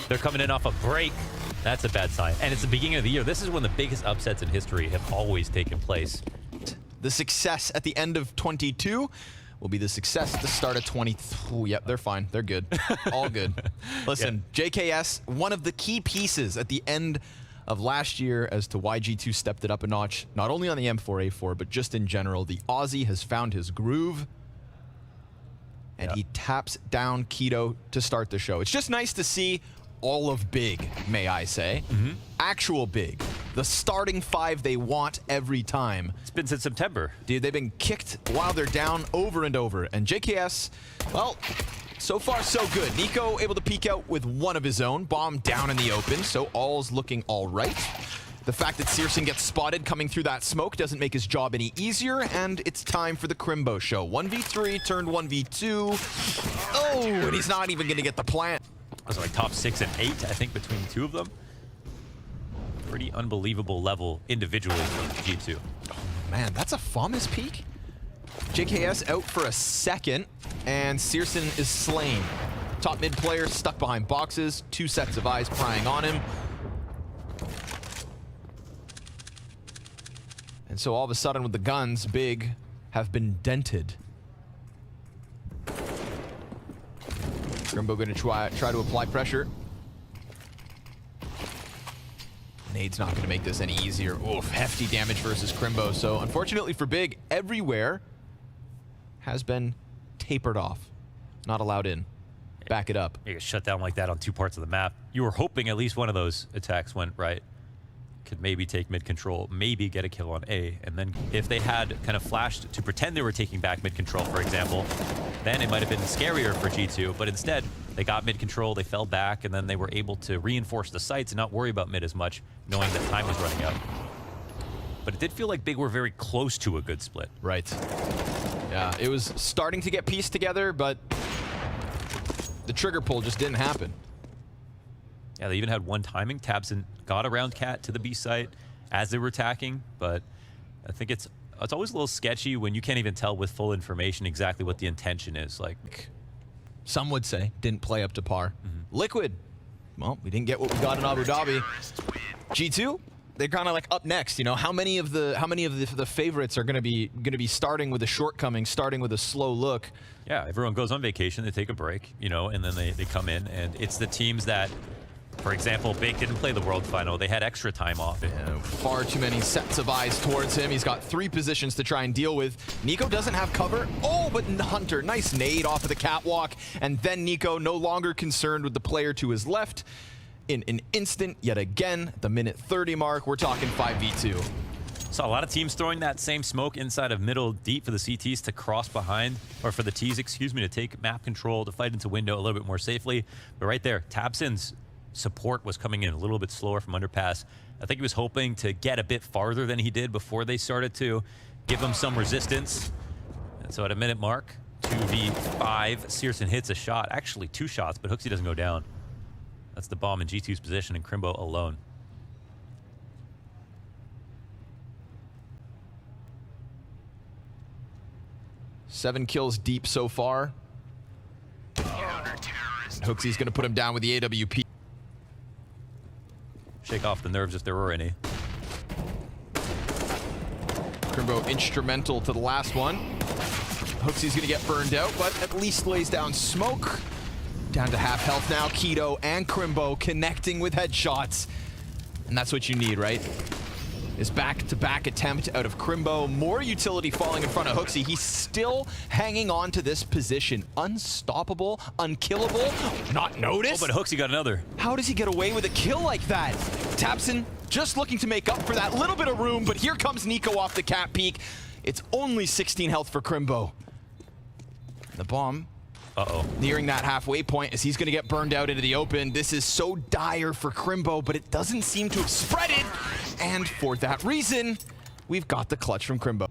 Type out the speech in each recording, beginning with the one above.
They're coming in off a break. That's a bad sign. And it's the beginning of the year. This is when the biggest upsets in history have always taken place. The success at the end of 22 will be the success at the start of 20. Ooh, yep, they're fine. They're good. All good. Listen, yeah. JKS, one of the key pieces at the end of last year as to why G2 stepped it up a notch, not only on the M4A4, but just in general. The Aussie has found his groove, and he taps down Keto to start the show. It's just nice to see all of big, may I say. Actual big. The starting five they want every time. It's been since September. Dude, they've been kicked while they're down over and over. And JKS, well, so far so good. niko able to peek out with one of his own. Bomb down in the open, so all's looking all right. The fact that seule gets spotted coming through that smoke doesn't make his job any easier, and it's time for the Crimbo show. 1v3 turned 1v2. Oh, and he's not even going to get the plant. It was like top 6 and 8, I think, between the two of them. Pretty unbelievable level individually from G2. Oh, man, that's a FAMAS peak. JKS out for a second, and seule is slain. Top mid player stuck behind boxes, 2 sets of eyes prying on him. And so all of a sudden with the guns, big have been dented. Crimbo going to try to apply pressure. Nade's not going to make this any easier. Oof, hefty damage versus Crimbo. So unfortunately for big, everywhere has been tapered off. Not allowed in. Back it up. You get shut down like that on 2 parts of the map. You were hoping at least one of those attacks went right. Could maybe take mid control, maybe get a kill on A, and then if they had kind of flashed to pretend they were taking back mid control, for example, then it might have been scarier for G2, but instead they got mid control, they fell back, and then they were able to reinforce the sites and not worry about mid as much, knowing that time was running out. But it did feel like big were very close to a good split. Right. Yeah, it was starting to get pieced together, but the trigger pull just didn't happen. Yeah, they even had one timing. tabseN got around Cat to the B site as they were attacking, but I think it's always a little sketchy when you can't even tell with full information exactly what the intention is. Like, some would say didn't play up to par. Liquid, well, we didn't get what we got in Abu Dhabi. G2, they're kind of like up next. You know, how many of the favorites are going to be starting with a shortcoming, starting with a slow look? Yeah, everyone goes on vacation, they take a break, you know, and then they come in, and it's the teams that. For example, Big didn't play the World Final. They had extra time off. Yeah, far too many sets of eyes towards him. He's got 3 positions to try and deal with. niko doesn't have cover. Oh, but Hunter, nice nade off of the catwalk. And then niko no longer concerned with the player to his left. In an instant, yet again, the minute 30 mark, we're talking 5v2. Saw a lot of teams throwing that same smoke inside of middle deep for the CTs to cross behind, or for the Ts, excuse me, to take map control, to fight into window a little bit more safely. But right there, tabseN's support was coming in a little bit slower from underpass. I think he was hoping to get a bit farther than he did before they started to give him some resistance. And so at a minute mark, 2v5, seule hits a shot, actually 2 shots, but HooXi doesn't go down. That's the bomb in G2's position, and Crimbo alone. Seven kills deep so far. HooXi's going to put him down with the AWP. Shake off the nerves if there were any. Crimbo instrumental to the last one. HooXi's gonna get burned out, but at least lays down smoke. Down to half health now. Keto and Crimbo connecting with headshots. And that's what you need, right? Is back-to-back attempt out of Crimbo. More utility falling in front of HooXi. He's still hanging on to this position. Unstoppable, unkillable, not noticed. Oh, but HooXi got another. How does he get away with a kill like that? tabseN just looking to make up for that little bit of room, but here comes niko off the cat peak. It's only 16 health for Crimbo. The bomb. Nearing that halfway point as he's going to get burned out into the open. This is so dire for Crimbo, but it doesn't seem to have spreaded. And for that reason, we've got the clutch from Crimbo.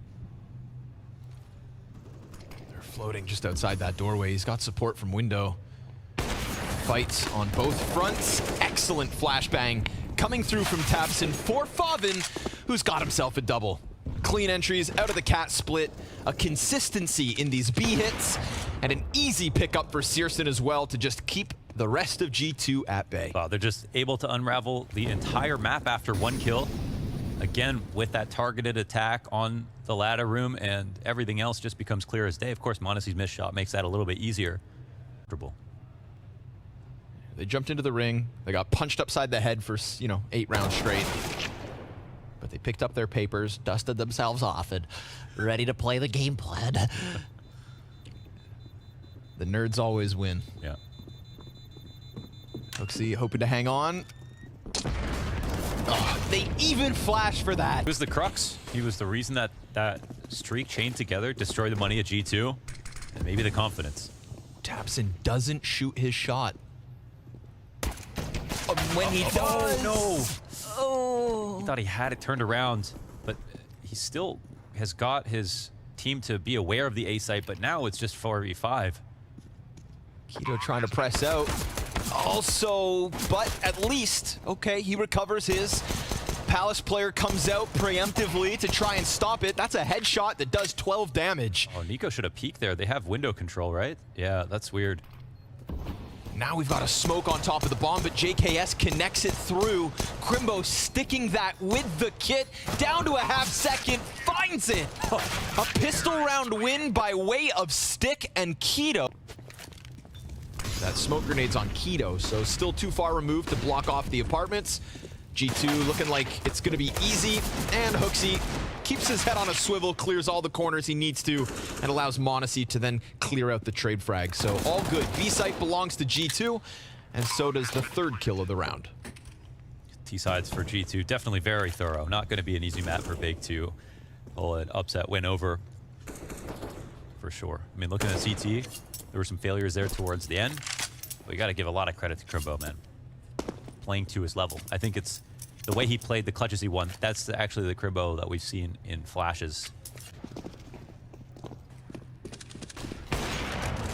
They're floating just outside that doorway. He's got support from window. Fights on both fronts. Excellent flashbang coming through from tabseN for Favin, who's got himself a double. Clean entries out of the cat split, a consistency in these B hits, and an easy pickup for seule as well to just keep the rest of G2 at bay. Wow, they're just able to unravel the entire map after one kill. Again, with that targeted attack on the ladder room, and everything else just becomes clear as day. Of course, monesy's missed shot makes that a little bit easier. They jumped into the ring. They got punched upside the head for, 8 rounds straight. But they picked up their papers, dusted themselves off, and ready to play the game plan. The nerds always win. Yeah. Hooksy hoping to hang on. Oh, they even flashed for that. He was the crux. He was the reason that that streak chained together destroyed the money at G2, and maybe the confidence. tabseN doesn't shoot his shot. When he does. No. Oh. He thought he had it turned around, but he still has got his team to be aware of the A site, but now it's just 4v5. Keto trying to press out. Also, but at least, okay, he recovers his. Palace player comes out preemptively to try and stop it. That's a headshot that does 12 damage. Oh, niko should have peeked there. They have window control, right? Yeah, that's weird. Now we've got a smoke on top of the bomb, but JKS connects it through. Crimbo sticking that with the kit. Down to a half second, finds it. A pistol round win by way of Stick and Keto. That smoke grenade's on Keto, so still too far removed to block off the apartments. G2 looking like it's going to be easy, and Hooksy keeps his head on a swivel, clears all the corners he needs to, and allows m0nesy to then clear out the trade frag. So all good. B-site belongs to G2, and so does the third kill of the round. T-sides for G2, definitely very thorough. Not going to be an easy map for Big 2. Pull an upset win over, for sure. I mean, looking at CT, there were some failures there towards the end, but you got to give a lot of credit to Crimbo, man. Playing to his level. I think it's the way he played, the clutches he won. That's actually the Crimbo that we've seen in flashes.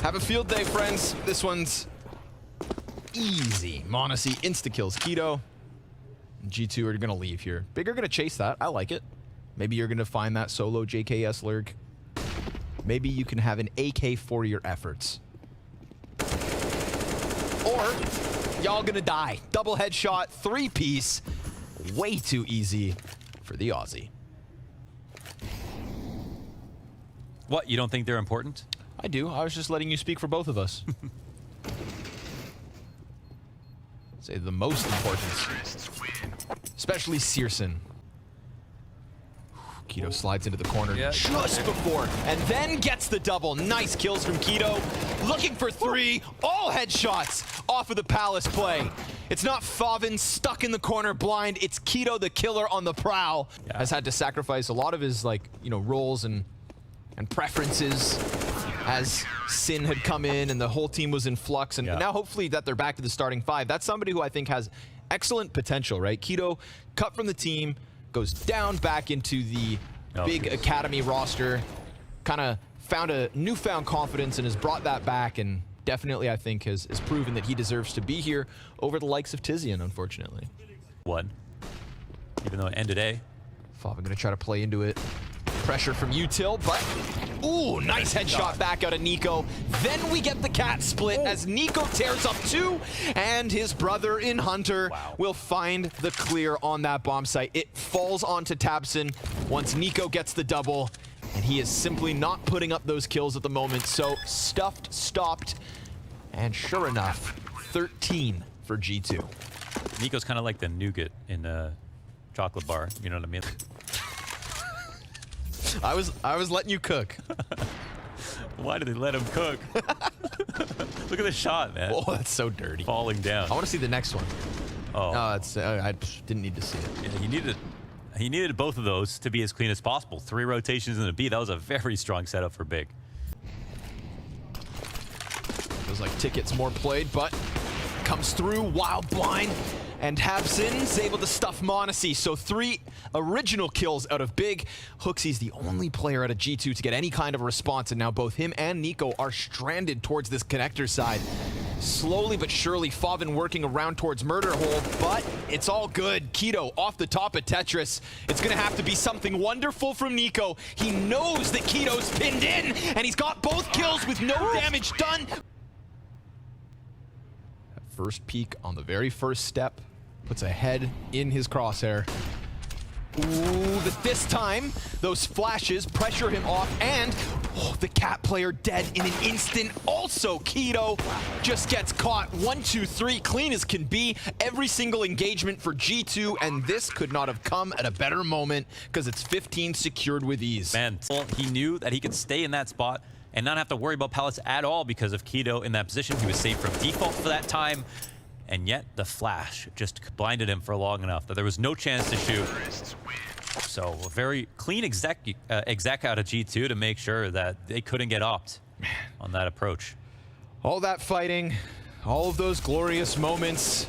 Have a field day, friends. This one's easy. m0nesy insta-kills Keto. G2 are going to leave here. Big are going to chase that. I like it. Maybe you're going to find that solo JKS lurk. Maybe you can have an AK for your efforts. Or y'all gonna die. Double headshot, 3-piece. Way too easy for the Aussie. What, you don't think they're important? I do. I was just letting you speak for both of us. Say the most important. Especially seersin. Keto slides into the corner just before, and then gets the double. Nice kills from Keto. Looking for 3. All headshots off of the Palace play. It's not Favin stuck in the corner blind. It's Keto, the killer on the prowl. Yeah. Has had to sacrifice a lot of his, roles and preferences as Sin had come in and the whole team was in flux. And now hopefully that they're back to the starting 5. That's somebody who I think has excellent potential, right? Keto cut from the team, goes down back into the big academy roster, kind of found a newfound confidence and has brought that back, and definitely I think has proven that he deserves to be here over the likes of Tizian, unfortunately. One. Even though it ended A. Favin gonna try to play into it. Pressure from Util, but ooh, nice headshot back out of niko. Then we get the cat split as niko tears up 2, and his brother in Hunter will find the clear on that bomb site. It falls onto tabseN once niko gets the double, and he is simply not putting up those kills at the moment. So stuffed, stopped, and sure enough, 13 for G2. niko's kind of like the nougat in a chocolate bar, you know what I mean? I was letting you cook. Why did they let him cook? Look at the shot, man. Oh, that's so dirty. Falling down. I want to see the next one. Oh, no, it's I didn't need to see it. Yeah, he needed both of those to be as clean as possible. 3 rotations in a B. That was a very strong setup for Big. Feels like tickets more played, but comes through wild blind. And tabseN's able to stuff m0nesy, so 3 original kills out of Big. Hooksy's the only player out of G2 to get any kind of a response, and now both him and niko are stranded towards this connector side. Slowly but surely, Favin working around towards murder hole, but it's all good. Keto off the top of Tetris. It's gonna have to be something wonderful from niko. He knows that Keto's pinned in, and he's got both kills with no damage done. First peek on the very first step. Puts a head in his crosshair. Ooh, but this time, those flashes pressure him off, and the cat player dead in an instant. Also, Keto just gets caught. 1, 2, 3, clean as can be. Every single engagement for G2, and this could not have come at a better moment because it's 15 secured with ease. Man, he knew that he could stay in that spot and not have to worry about pallets at all because of Keto in that position. He was safe from default for that time. And yet the flash just blinded him for long enough that there was no chance to shoot. So a very clean exec out of G2 to make sure that they couldn't get opt on that approach. All that fighting, all of those glorious moments,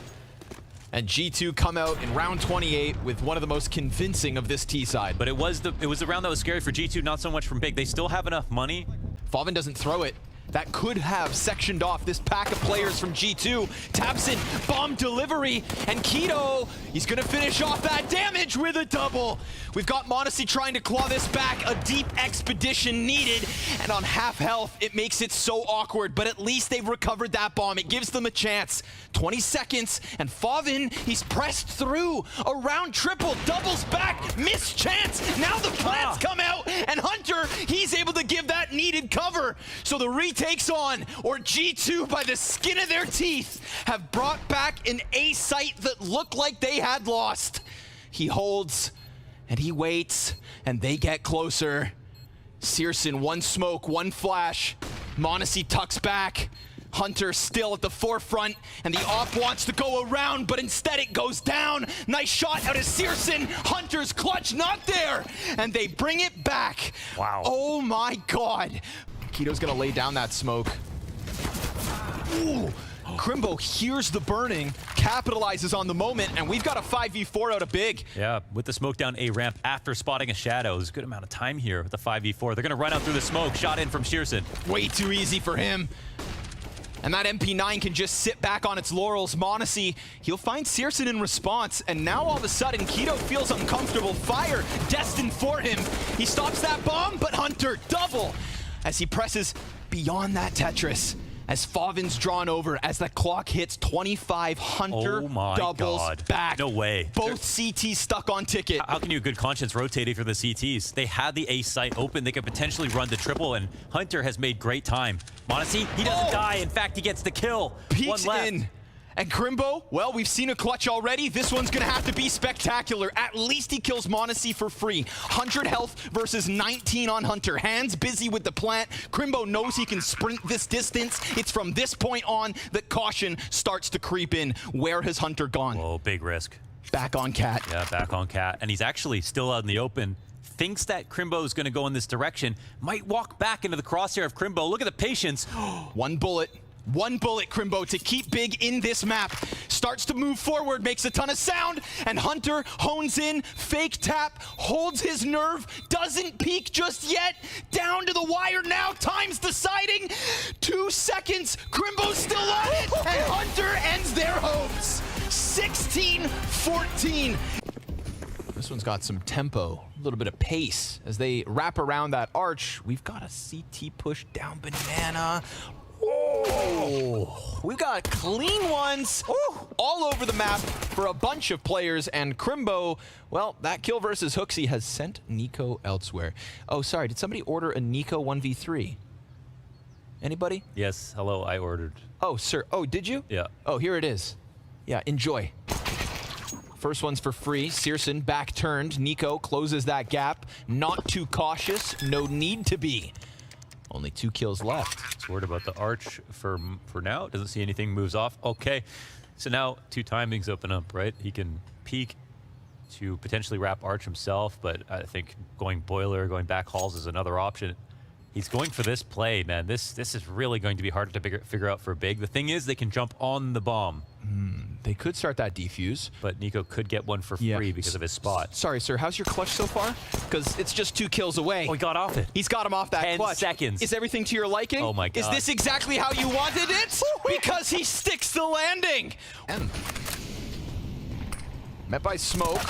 and G2 come out in round 28 with one of the most convincing of this T side. But it was the round that was scary for G2, not so much from Big. They still have enough money. Faven doesn't throw it. That could have sectioned off this pack of players from G2. tabseN, bomb delivery, and Keto, he's gonna finish off that damage with a double. We've got m0nesy trying to claw this back, a deep expedition needed, and on half health, it makes it so awkward, but at least they've recovered that bomb. It gives them a chance. 20 seconds, and Faven, he's pressed through. A round triple, doubles back, missed chance. Now the plants come out, and Hunter, he's able to give that needed cover. So the retakes on, or G2 by the skin of their teeth, have brought back an A site that looked like they had lost. He holds, and he waits, and they get closer. seule, one smoke, one flash. m0nesy tucks back. Hunter still at the forefront, and the op wants to go around, but instead it goes down. Nice shot out of seule. Hunter's clutch not there, and they bring it back. Wow. Oh my God. Keto's gonna lay down that smoke. Ooh. Crimbo hears the burning, capitalizes on the moment, and we've got a 5v4 out of Big. Yeah, with the smoke down A ramp after spotting a shadow. There's a good amount of time here with the 5v4. They're gonna run out through the smoke, shot in from seule. Way too easy for him. And that MP9 can just sit back on its laurels. m0nesy, he'll find seule in response, and now all of a sudden, Keto feels uncomfortable. Fire destined for him. He stops that bomb, but Hunter double as he presses beyond that Tetris. As Faven's drawn over, as the clock hits 25, Hunter doubles back. No way. Both CTs stuck on ticket. How can you have good conscience rotating for the CTs? They had the A site open. They could potentially run the triple, and Hunter has made great time. m0nesy, he doesn't die. In fact, he gets the kill. Peeks one left. in. And Crimbo, well, we've seen a clutch already. This one's gonna have to be spectacular. At least he kills m0nesy for free. 100 health versus 19 on Hunter. Hands busy with the plant. Crimbo knows he can sprint this distance. It's from this point on that caution starts to creep in. Where has Hunter gone? Whoa, big risk. Back on Cat. Yeah, back on Cat. And he's actually still out in the open. Thinks that Crimbo is gonna go in this direction. Might walk back into the crosshair of Crimbo. Look at the patience. One bullet, Crimbo, to keep Big in this map. Starts to move forward, makes a ton of sound, and Hunter hones in, fake tap, holds his nerve, doesn't peek just yet. Down to the wire now, time's deciding. 2 seconds, Crimbo's still on it, and Hunter ends their hopes. 16-14. This one's got some tempo, a little bit of pace. As they wrap around that arch, we've got a CT push down banana. Oh, we've got clean ones all over the map for a bunch of players, and Crimbo, well, that kill versus hooksy has sent niko elsewhere. Oh, sorry, did somebody order a niko 1v3? Anybody? Yes, hello, I ordered. Oh, sir. Oh, did you? Yeah. Oh, here it is. Yeah, enjoy. First one's for free. seule back turned. niko closes that gap. Not too cautious. No need to be. Only 2 kills left. It's worried about the arch for now. Doesn't see anything, moves off. Okay, so now 2 timings open up, right? He can peek to potentially wrap arch himself, but I think going boiler, going back halls is another option. He's going for this play, man. This is really going to be hard to figure out for Big. The thing is, they can jump on the bomb. They could start that defuse. But niko could get one for free because of his spot. Sorry, sir. How's your clutch so far? Because it's just 2 kills away. Oh, he got off it. He's got him off that 10 clutch. seconds. Is everything to your liking? Oh, my God. Is this exactly how you wanted it? Because he sticks the landing. And met by smoke.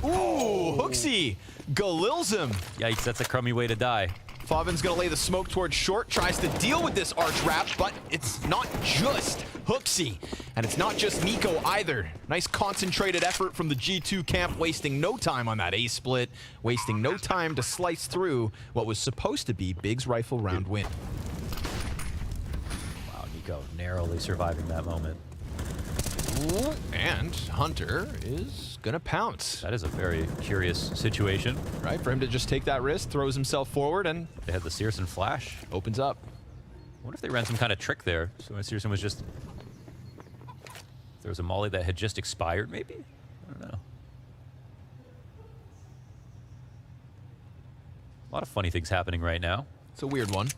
Ooh, hooksy. Galils him. Yikes, that's a crummy way to die. Faven's gonna lay the smoke towards short, tries to deal with this arch wrap, but it's not just hooksy. And it's not just niko either. Nice concentrated effort from the G2 camp, wasting no time on that A split, wasting no time to slice through what was supposed to be Big's rifle round win. Wow, niko narrowly surviving that moment. And Hunter is gonna pounce. That is a very curious situation. Right, for him to just take that risk, throws himself forward, and They had the seareSn flash. opens up. I wonder if they ran some kind of trick there. So seareSn was just... There was a molly that had just expired, maybe? I don't know. A lot of funny things happening right now. It's a weird one.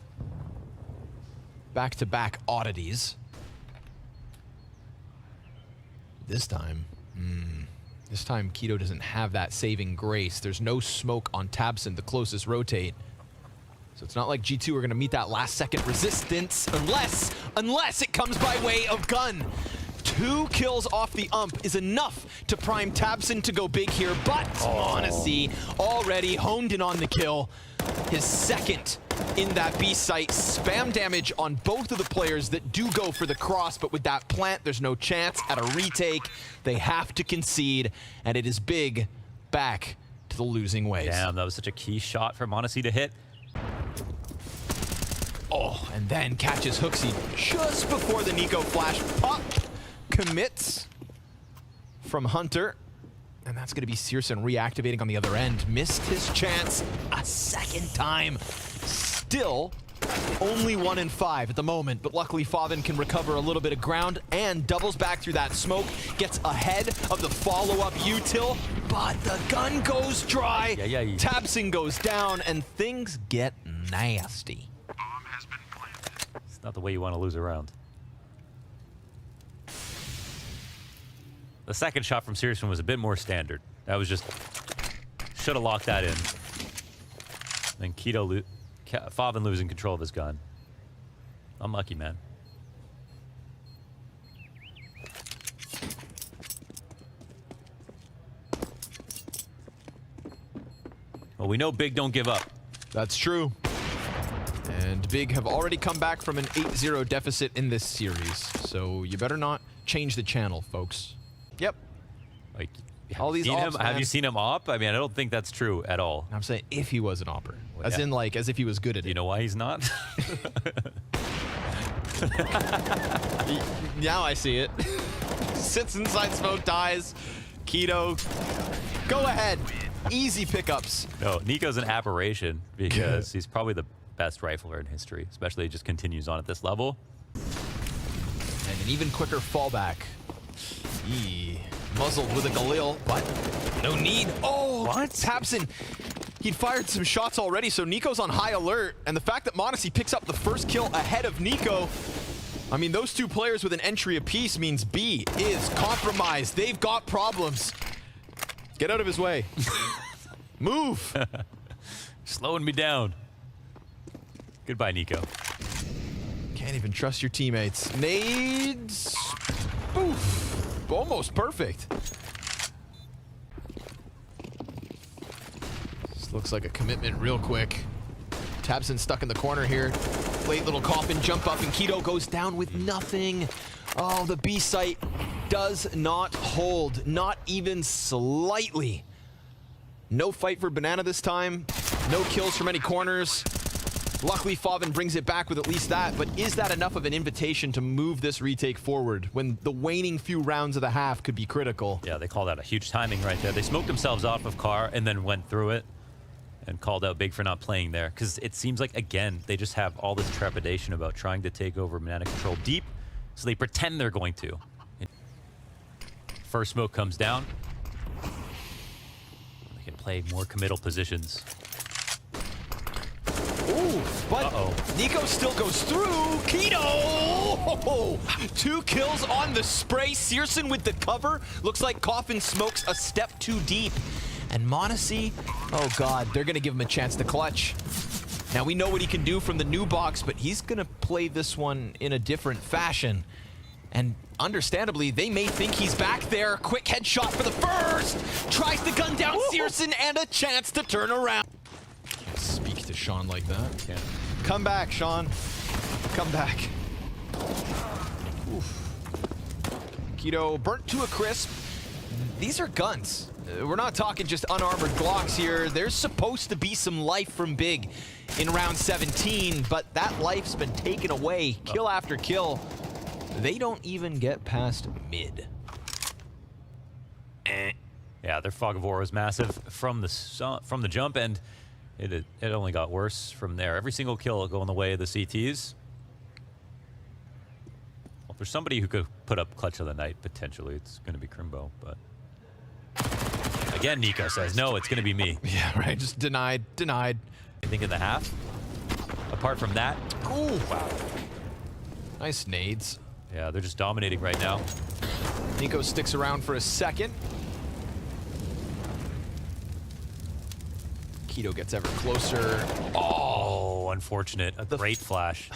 Back-to-back oddities. This time, Keto doesn't have that saving grace. There's no smoke on tabseN, the closest rotate. So it's not like G2 are gonna meet that last second resistance unless it comes by way of gun. 2 kills off the ump is enough to prime tabseN to go big here, but MIBR already honed in on the kill. His second in that B site. Spam damage on both of the players that do go for the cross, but with that plant, there's no chance. At a retake, they have to concede, and it is Big back to the losing ways. Damn, that was such a key shot for m0nesy to hit. Oh, and then catches HooXi just before the niko flash pop. Commits from Hunter. And that's going to be seareSn reactivating on the other end. Missed his chance a second time. Still only 1 in 5 at the moment, but luckily Faven can recover a little bit of ground and doubles back through that smoke, gets ahead of the follow-up util, but the gun goes dry. tabseN goes down, and things get nasty. It's not the way you want to lose a round. The second shot from seareSn was a bit more standard. That was just... Should have locked that in. Then Faven losing control of his gun. Unlucky, man. Well, we know Big don't give up. That's true. And Big have already come back from an 8-0 deficit in this series. So you better not change the channel, folks. Yep. Like, All these ops, have you seen him op? I mean, I don't think that's true at all. I'm saying if he was an opper. As in, like, as if he was good at it. You know why he's not? Now I see it. Sits inside smoke, dies. Keto. Go ahead. Easy pickups. No, niko's an aberration because he's probably the best rifler in history, especially he just continues on at this level. And an even quicker fallback. Muzzled with a Galil, but no need. Oh, what? tabseN. He'd fired some shots already, so niko's on high alert. And the fact that m0nesy picks up the first kill ahead of niko, I mean, those two players with an entry apiece means B is compromised. They've got problems. Get out of his way. Move. Slowing me down. Goodbye, niko. Can't even trust your teammates. Nades. Oof. Almost perfect. This looks like a commitment real quick. tabseN stuck in the corner here. Late little coffin jump up, and Keto goes down with nothing. Oh, the B site does not hold, not even slightly. No fight for Banana this time. No kills from any corners. Luckily, Faven brings it back with at least that, but is that enough of an invitation to move this retake forward when the waning few rounds of the half could be critical? Yeah, they called out a huge timing right there. They smoked themselves off of car and then went through it and called out Big for not playing there. Because it seems like, again, they just have all this trepidation about trying to take over Banana control deep, so they pretend they're going to. First smoke comes down. They can play more committal positions. Ooh, but niko still goes through. Keto! 2 kills on the spray. seareSn with the cover. Looks like Coffin smokes a step too deep. And m0nesy, oh god, they're gonna give him a chance to clutch. Now we know what he can do from the new box, but he's gonna play this one in a different fashion. And understandably, they may think he's back there. Quick headshot for the first. Tries to gun down seareSn and a chance to turn around. Speak to Sean like that. Yeah. Come back, Sean. Come back. Oof. Keto burnt to a crisp. These are guns. We're not talking just unarmored Glocks here. There's supposed to be some life from Big in round 17, but that life's been taken away. Kill after kill. They don't even get past mid. Yeah, their fog of war was massive from the jump, and it only got worse from there. Every single kill going the way of the CTs. Well, if there's somebody who could put up clutch of the night, potentially, it's going to be Crimbo, but... Again, Niko says, no, it's going to be me. Yeah, right, just denied. I think in the half, apart from that... Ooh, wow. Nice nades. Yeah, they're just dominating right now. Niko sticks around for a second. Keto gets ever closer. Oh, unfortunate. A great flash.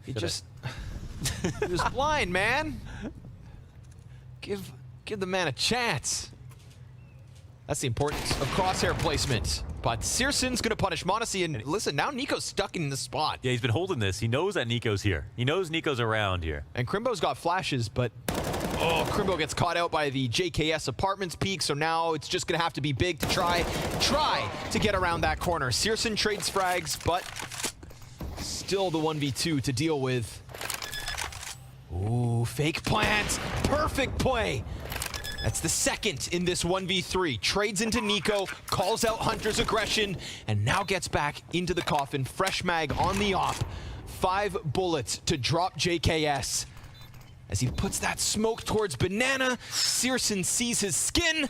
He just... he was blind, man. Give the man a chance. That's the importance of crosshair placement. But searson's gonna punish m0nesy, and listen, now Niko's stuck in the spot. Yeah, he's been holding this. He knows that Niko's here. He knows Niko's around here. And Crimbo's got flashes, but... Oh, Crimbo gets caught out by the JKS apartments peak, so now it's just gonna have to be Big to try to get around that corner. searson trades frags, but still the 1v2 to deal with. Ooh, fake plant. Perfect play. That's the second in this 1v3. Trades into Niko, calls out Hunter's aggression, and now gets back into the coffin. Fresh mag on the op. 5 bullets to drop JKS. As he puts that smoke towards Banana, searson sees his skin.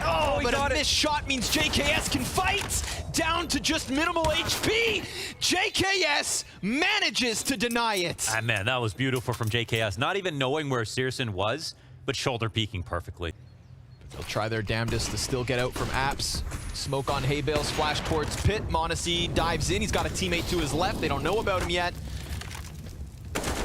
Oh, but a missed shot means JKS can fight! Down to just minimal HP! JKS manages to deny it! Ah, man, that was beautiful from JKS. Not even knowing where searson was, but shoulder peeking perfectly. They'll try their damnedest to still get out from apps. Smoke on hay bales, flash towards pit. m0nesy dives in. He's got a teammate to his left. They don't know about him yet.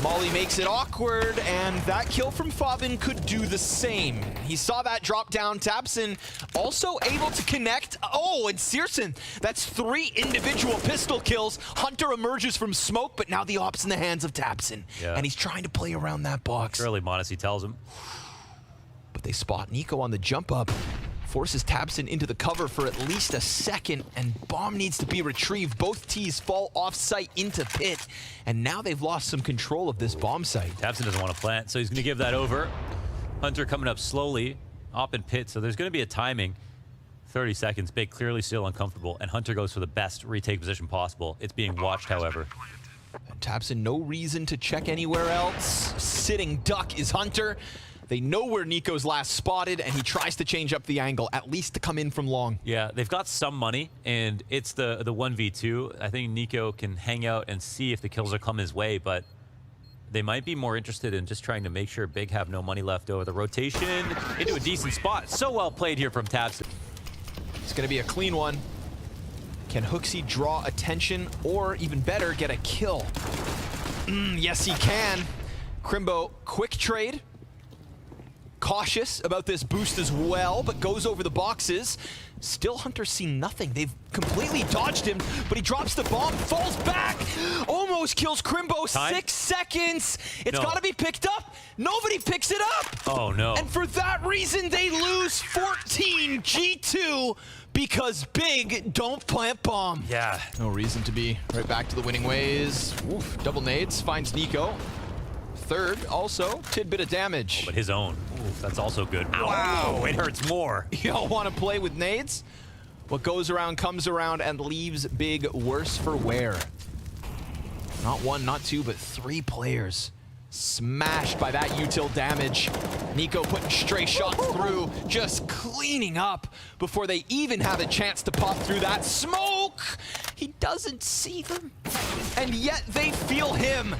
Molly makes it awkward, and that kill from Favin could do the same. He saw that drop down. tabseN also able to connect. Oh, and searson, that's 3 individual pistol kills. Hunter emerges from smoke, but now the op's in the hands of tabseN. Yeah. And he's trying to play around that box. Early m0nesy tells him. But they spot Niko on the jump up. Forces tabseN into the cover for at least a second, and bomb needs to be retrieved. Both T's fall off site into pit, and now they've lost some control of this bomb site. tabseN doesn't want to plant, so he's going to give that over. Hunter coming up slowly, op in pit, so there's going to be a timing. 30 seconds, Big clearly still uncomfortable, and Hunter goes for the best retake position possible. It's being watched, however. And tabseN, no reason to check anywhere else. Sitting duck is Hunter. They know where Niko's last spotted, and he tries to change up the angle, at least to come in from long. Yeah, they've got some money, and it's the 1v2. I think Niko can hang out and see if the kills are come his way, but they might be more interested in just trying to make sure Big have no money left over. The rotation into a decent spot. So well played here from tabseN. It's going to be a clean one. Can HooXi draw attention, or even better, get a kill? Yes, he can. Crimbo, quick trade. Cautious about this boost as well, but goes over the boxes. Still, Hunter's seen nothing. They've completely dodged him, but he drops the bomb, falls back, almost kills Crimbo. Time? 6 seconds. It's got to be picked up. Nobody picks it up. Oh, no. And for that reason, they lose 14 G2 because Big don't plant bomb. Yeah. No reason to be. Right back to the winning ways. Oof, double nades finds Niko. Third, also, tidbit of damage. But his own. Oof, that's also good. Wow, it hurts more. Y'all want to play with nades? What goes around comes around and leaves Big worse for wear. Not 1, not 2, but 3 players smashed by that util damage. Niko putting stray shots through, just cleaning up before they even have a chance to pop through that smoke. He doesn't see them, and yet they feel him.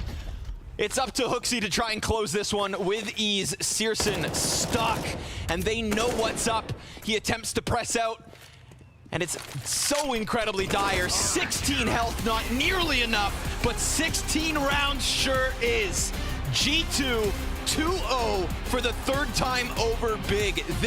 It's up to HooXi to try and close this one with ease. searson stuck, and they know what's up. He attempts to press out, and it's so incredibly dire. 16 health, not nearly enough, but 16 rounds sure is. G2 2-0 for the 3rd time over Big. This